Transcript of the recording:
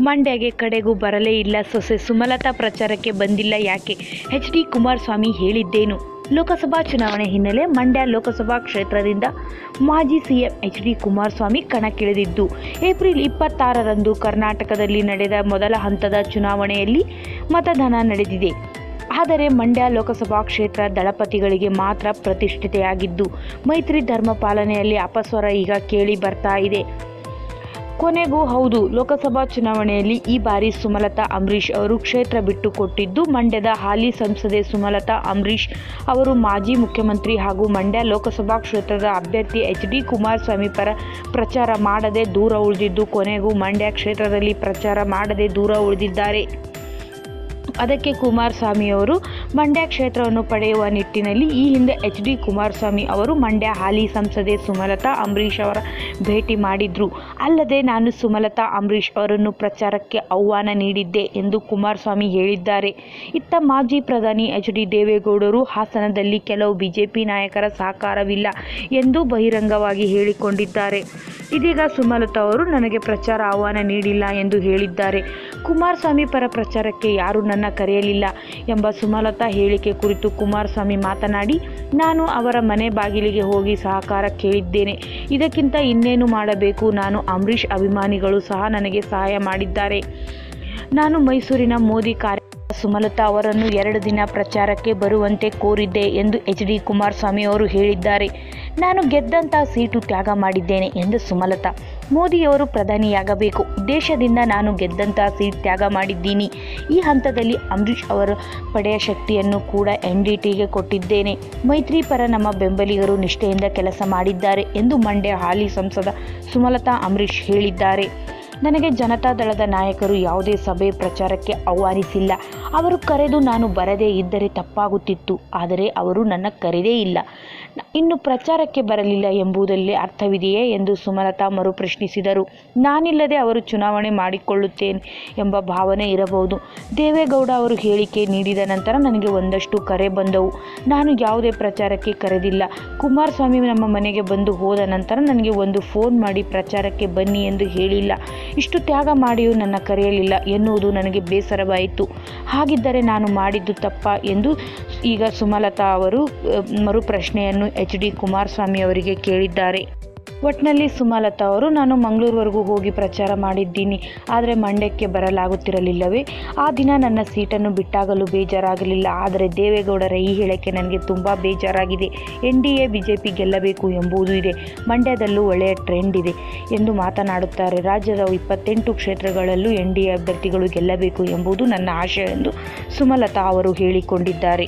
ಮಂಡ್ಯಗೆ ಕಡೆಗೂ ಬರಲೇ ಇಲ್ಲ ಸೊಸೆ ಸುಮಲತಾ ಪ್ರಚಾರಕ್ಕೆ ಬಂದಿಲ್ಲ ಯಾಕೆ? HD ಕುಮಾರಸ್ವಾಮಿ ಹೇಳಿದ್ದೇನು? ಲೋಕಸಭಾ ಚುನಾವಣೆ ಹಿನ್ನೆಲೆ ಮಂಡ್ಯ ಲೋಕಸಭಾ ಕ್ಷೇತ್ರದಿಂದ ಮಾಜಿ ಸಿಎಂ HD ಕುಮಾರಸ್ವಾಮಿ ಕಣಕ್ಕಿಳಿದಿದ್ದು, ಏಪ್ರಿಲ್ 26ರಂದು ಕರ್ನಾಟಕದಲ್ಲಿ ನಡೆದ ಮೊದಲ ಹಂತದ ಚುನಾವಣೆಯಲ್ಲಿ ಮತದಾನ ನಡೆದಿದೆ. ಆದರೆ ಮಂಡ್ಯ ಲೋಕಸಭಾ ಕ್ಷೇತ್ರ ದಳಪತಿಗಳಿಗೆ ಮಾತ್ರ ಪ್ರತಿಷ್ಠಿತೆಯಾಗಿದ್ದು, ಮೈತ್ರಿ ಧರ್ಮ ಪಾಲನೆಯಲ್ಲಿ ಅಪಸ್ವರ ಈಗ ಕೇಳಿ ಬರ್ತಾ ಇದೆ. ಕೊನೆಗೂ ಹೌದು, ಲೋಕಸಭಾ ಚುನಾವಣೆಯಲ್ಲಿ ಈ ಬಾರಿ ಸುಮಲತಾ ಅಂಬರೀಶ್ ಅವರು ಕ್ಷೇತ್ರ ಬಿಟ್ಟು ಕೊಟ್ಟಿದ್ದು, ಮಂಡ್ಯದ ಹಾಲಿ ಸಂಸದೆ ಸುಮಲತಾ ಅಂಬರೀಶ್ ಅವರು ಮಾಜಿ ಮುಖ್ಯಮಂತ್ರಿ ಹಾಗೂ ಮಂಡ್ಯ ಲೋಕಸಭಾ ಕ್ಷೇತ್ರದ ಅಭ್ಯರ್ಥಿ HD ಕುಮಾರಸ್ವಾಮಿ ಪರ ಪ್ರಚಾರ ಮಾಡದೆ ದೂರ ಉಳಿದಿದ್ದು, ಕೊನೆಗೂ ಮಂಡ್ಯ ಕ್ಷೇತ್ರದಲ್ಲಿ ಪ್ರಚಾರ ಮಾಡದೆ ದೂರ ಉಳಿದಿದ್ದಾರೆ. ಅದಕ್ಕೆ ಕುಮಾರಸ್ವಾಮಿಯವರು ಮಂಡ್ಯ ಕ್ಷೇತ್ರವನ್ನು ಪಡೆಯುವ ನಿಟ್ಟಿನಲ್ಲಿ ಈ ಹಿಂದೆ HD ಕುಮಾರಸ್ವಾಮಿ ಅವರು ಮಂಡ್ಯ ಹಾಲಿ ಸಂಸದೆ ಸುಮಲತಾ ಅಂಬರೀಶ್ ಅವರ ಭೇಟಿ ಮಾಡಿದ್ರು. ಅಲ್ಲದೆ ನಾನು ಸುಮಲತಾ ಅಂಬರೀಶ್ ಅವರನ್ನು ಪ್ರಚಾರಕ್ಕೆ ಆಹ್ವಾನ ನೀಡಿದ್ದೆ ಎಂದು ಕುಮಾರಸ್ವಾಮಿ ಹೇಳಿದ್ದಾರೆ. ಇತ್ತ ಮಾಜಿ ಪ್ರಧಾನಿ HD ದೇವೇಗೌಡರು ಹಾಸನದಲ್ಲಿ ಕೆಲವು ಬಿಜೆಪಿ ನಾಯಕರ ಸಹಕಾರವಿಲ್ಲ ಎಂದು ಬಹಿರಂಗವಾಗಿ ಹೇಳಿಕೊಂಡಿದ್ದಾರೆ. ಇದೀಗ ಸುಮಲತಾ ಅವರು ನನಗೆ ಪ್ರಚಾರ ಆಹ್ವಾನ ನೀಡಿಲ್ಲ ಎಂದು ಹೇಳಿದ್ದಾರೆ. ಕುಮಾರಸ್ವಾಮಿ ಪರ ಪ್ರಚಾರಕ್ಕೆ ಯಾರೂ ನನ್ನ ಕರೆಯಲಿಲ್ಲ ಎಂಬ ಸುಮಲತಾ ಹೇಳಿಕೆ ಕುರಿತು ಕುಮಾರಸ್ವಾಮಿ ಮಾತನಾಡಿ, ನಾನು ಅವರ ಮನೆ ಬಾಗಿಲಿಗೆ ಹೋಗಿ ಸಹಕಾರ ಕೇಳಿದ್ದೇನೆ. ಇದಕ್ಕಿಂತ ಇನ್ನೇನು ಮಾಡಬೇಕು? ನಾನು ಅಂಬರೀಶ್ ಅಭಿಮಾನಿಗಳು ಸಹ ನನಗೆ ಸಹಾಯ ಮಾಡಿದ್ದಾರೆ. ನಾನು ಮೈಸೂರಿನ ಮೋದಿ ಸುಮಲತಾ ಅವರನ್ನು 2 ದಿನ ಪ್ರಚಾರಕ್ಕೆ ಬರುವಂತೆ ಕೋರಿದ್ದೆ ಎಂದು HD ಕುಮಾರಸ್ವಾಮಿ ಅವರು ಹೇಳಿದ್ದಾರೆ. ನಾನು ಗೆದ್ದಂಥ ಸೀಟು ತ್ಯಾಗ ಮಾಡಿದ್ದೇನೆ ಎಂದು ಸುಮಲತಾ, ಮೋದಿಯವರು ಪ್ರಧಾನಿಯಾಗಬೇಕು ಉದ್ದೇಶದಿಂದ ನಾನು ಗೆದ್ದಂಥ ಸೀಟ್ ತ್ಯಾಗ ಮಾಡಿದ್ದೀನಿ. ಈ ಹಂತದಲ್ಲಿ ಅಂಬರೀಶ್ ಅವರ ಪಡೆಯ ಶಕ್ತಿಯನ್ನು ಕೂಡ NDTಗೆ ಕೊಟ್ಟಿದ್ದೇನೆ. ಮೈತ್ರಿ ಪರ ನಮ್ಮ ಬೆಂಬಲಿಗರು ನಿಷ್ಠೆಯಿಂದ ಕೆಲಸ ಮಾಡಿದ್ದಾರೆ ಎಂದು ಮಂಡ್ಯ ಹಾಲಿ ಸಂಸದ ಸುಮಲತಾ ಅಂಬರೀಶ್ ಹೇಳಿದ್ದಾರೆ. ನನಗೆ ಜನತಾದಳದ ನಾಯಕರು ಯಾವುದೇ ಸಭೆ ಪ್ರಚಾರಕ್ಕೆ ಆಹ್ವಾನಿಸಿಲ್ಲ. ಅವರು ಕರೆದು ನಾನು ಬರದೇ ಇದ್ದರೆ ತಪ್ಪಾಗುತ್ತಿತ್ತು. ಆದರೆ ಅವರು ನನ್ನ ಕರೆದೇ ಇಲ್ಲ. ಇನ್ನು ಪ್ರಚಾರಕ್ಕೆ ಬರಲಿಲ್ಲ ಎಂಬುದರಲ್ಲಿ ಅರ್ಥವಿದೆಯೇ ಎಂದು ಸುಮಲತಾ ಮರುಪ್ರಶ್ನಿಸಿದರು. ನಾನಿಲ್ಲದೆ ಅವರು ಚುನಾವಣೆ ಮಾಡಿಕೊಳ್ಳುತ್ತೇನೆ ಎಂಬ ಭಾವನೆ ಇರಬಹುದು. ದೇವೇಗೌಡ ಅವರು ಹೇಳಿಕೆ ನೀಡಿದ ನಂತರ ನನಗೆ ಒಂದಷ್ಟು ಕರೆ ಬಂದವು. ನಾನು ಯಾವುದೇ ಪ್ರಚಾರಕ್ಕೆ ಕರೆದಿಲ್ಲ. ಕುಮಾರಸ್ವಾಮಿ ನಮ್ಮ ಮನೆಗೆ ಬಂದು ಹೋದ ನಂತರ ನನಗೆ ಒಂದು ಫೋನ್ ಮಾಡಿ ಪ್ರಚಾರಕ್ಕೆ ಬನ್ನಿ ಎಂದು ಹೇಳಿಲ್ಲ. ಇಷ್ಟು ತ್ಯಾಗ ಮಾಡಿಯೂ ನನ್ನ ಕರೆಯಲಿಲ್ಲ ಎನ್ನುವುದು ನನಗೆ ಬೇಸರವಾಯಿತು. ಹಾಗಿದ್ದರೆ ನಾನು ಮಾಡಿದ್ದು ತಪ್ಪಾ ಎಂದು ಈಗ ಸುಮಲತಾ ಅವರು ಮರುಪ್ರಶ್ನೆಯನ್ನು HD ಕುಮಾರಸ್ವಾಮಿ ಅವರಿಗೆ ಕೇಳಿದ್ದಾರೆ. ಒಟ್ನಲ್ಲಿ ಸುಮಲತಾ ಅವರು, ನಾನು ಮಂಗಳೂರುವರೆಗೂ ಹೋಗಿ ಪ್ರಚಾರ ಮಾಡಿದ್ದೀನಿ. ಆದರೆ ಮಂಡ್ಯಕ್ಕೆ ಬರಲಾಗುತ್ತಿರಲಿಲ್ಲವೇ? ಆ ದಿನ ನನ್ನ ಸೀಟನ್ನು ಬಿಟ್ಟಾಗಲೂ ಬೇಜಾರಾಗಲಿಲ್ಲ. ಆದರೆ ದೇವೇಗೌಡರ ಈ ಹೇಳಿಕೆ ನನಗೆ ತುಂಬ ಬೇಜಾರಾಗಿದೆ. NDA BJP ಗೆಲ್ಲಬೇಕು ಎಂಬುದು ಇದೆ. ಮಂಡ್ಯದಲ್ಲೂ ಒಳ್ಳೆಯ ಟ್ರೆಂಡ್ ಇದೆ ಎಂದು ಮಾತನಾಡುತ್ತಾರೆ. ರಾಜ್ಯದ 28 ಕ್ಷೇತ್ರಗಳಲ್ಲೂ NDA ಅಭ್ಯರ್ಥಿಗಳು ಗೆಲ್ಲಬೇಕು ಎಂಬುದು ನನ್ನ ಆಶಯ ಎಂದು ಸುಮಲತಾ ಅವರು ಹೇಳಿಕೊಂಡಿದ್ದಾರೆ.